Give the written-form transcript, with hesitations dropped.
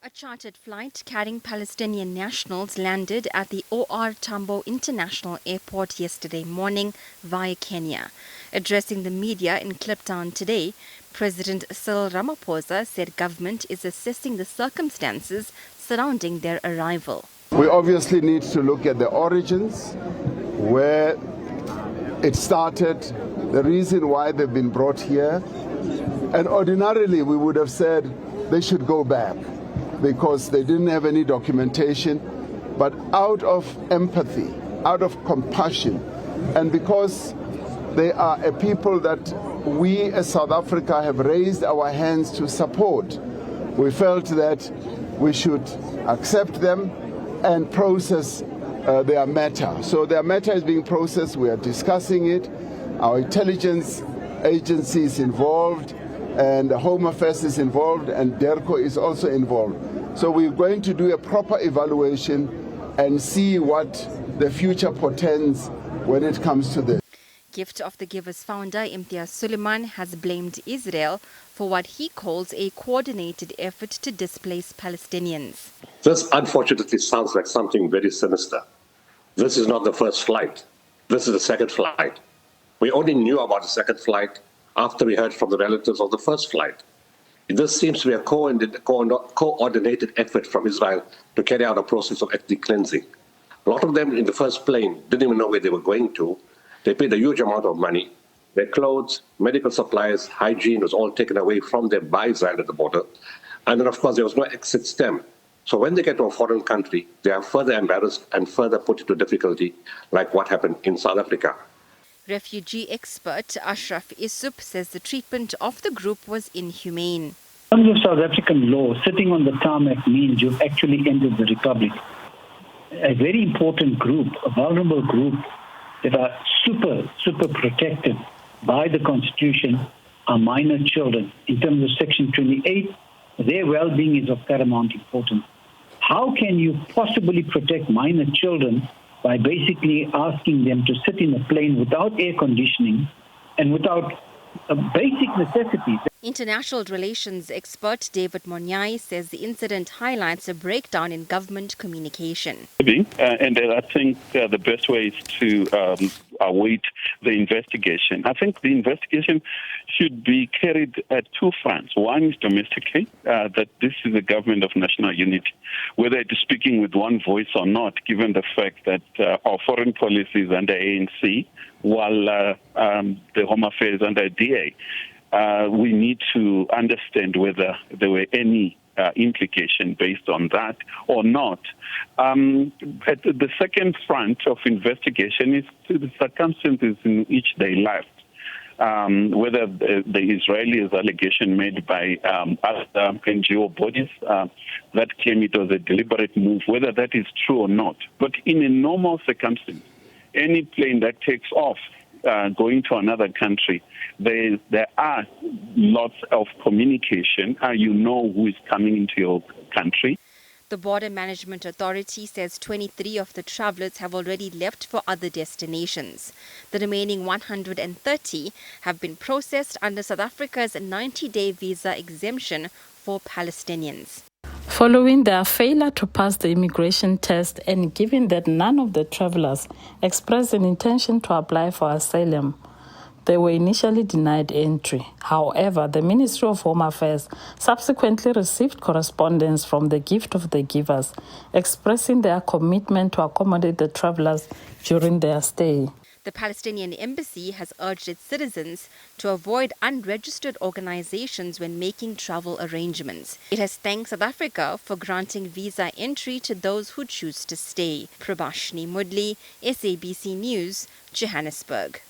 A chartered flight carrying Palestinian nationals landed at the OR Tambo International Airport yesterday morning via Kenya. Addressing the media in Kliptown today, President Cyril Ramaphosa said government is assessing the circumstances surrounding their arrival. We obviously need to look at the origins, where it started, the reason why they've been brought here. And ordinarily we would have said they should go back, because they didn't have any documentation, but out of empathy, out of compassion, and because they are a people that we as South Africa have raised our hands to support, we felt that we should accept them and process their matter. So their matter is being processed, we are discussing it, our intelligence agency is involved, and the Home Affairs is involved, and DERCO is also involved. So we're going to do a proper evaluation and see what the future portends when it comes to this. Gift of the Givers founder Imtiaz Suleiman has blamed Israel for what he calls a coordinated effort to displace Palestinians. This unfortunately sounds like something very sinister. This is not the first flight. This is the second flight. We only knew about the second flight after we heard from the relatives of the first flight. This seems to be a coordinated effort from Israel to carry out a process of ethnic cleansing. A lot of them in the first plane didn't even know where they were going to. They paid a huge amount of money. Their clothes, medical supplies, hygiene was all taken away from them by Israel at the border. And then, of course, there was no exit stem. So when they get to a foreign country, they are further embarrassed and further put into difficulty, like what happened in South Africa. Refugee expert Ashraf Isup says the treatment of the group was inhumane. In terms of South African law, sitting on the tarmac means you've actually entered the republic. A very important group, a vulnerable group that are super protected by the Constitution are minor children. In terms of Section 28, their well-being is of paramount importance. How can you possibly protect minor children by basically asking them to sit in a plane without air conditioning and without basic necessities? International relations expert David Monyai says the incident highlights a breakdown in government communication. And I think the best way is to await the investigation. I think the investigation should be carried at two fronts. One is domestically, that this is a government of national unity, whether it is speaking with one voice or not, given the fact that our foreign policy is under ANC, while the Home Affairs under DA. We need to understand whether there were any implication based on that or not. At the second front of investigation is to the circumstances in each day life. Whether the Israelis allegation made by other NGO bodies that claim it was a deliberate move, whether that is true or not. But in a normal circumstance, any plane that takes off going to another country, there are lots of communication. You know who is coming into your country. The Border Management Authority says 23 of the travelers have already left for other destinations. The remaining 130 have been processed under South Africa's 90-day visa exemption for Palestinians. Following their failure to pass the immigration test and given that none of the travelers expressed an intention to apply for asylum, they were initially denied entry. However, the Ministry of Home Affairs subsequently received correspondence from the Gift of the Givers expressing their commitment to accommodate the travelers during their stay. The Palestinian embassy has urged its citizens to avoid unregistered organizations when making travel arrangements. It has thanked South Africa for granting visa entry to those who choose to stay. Prabashini Moodley, SABC News, Johannesburg.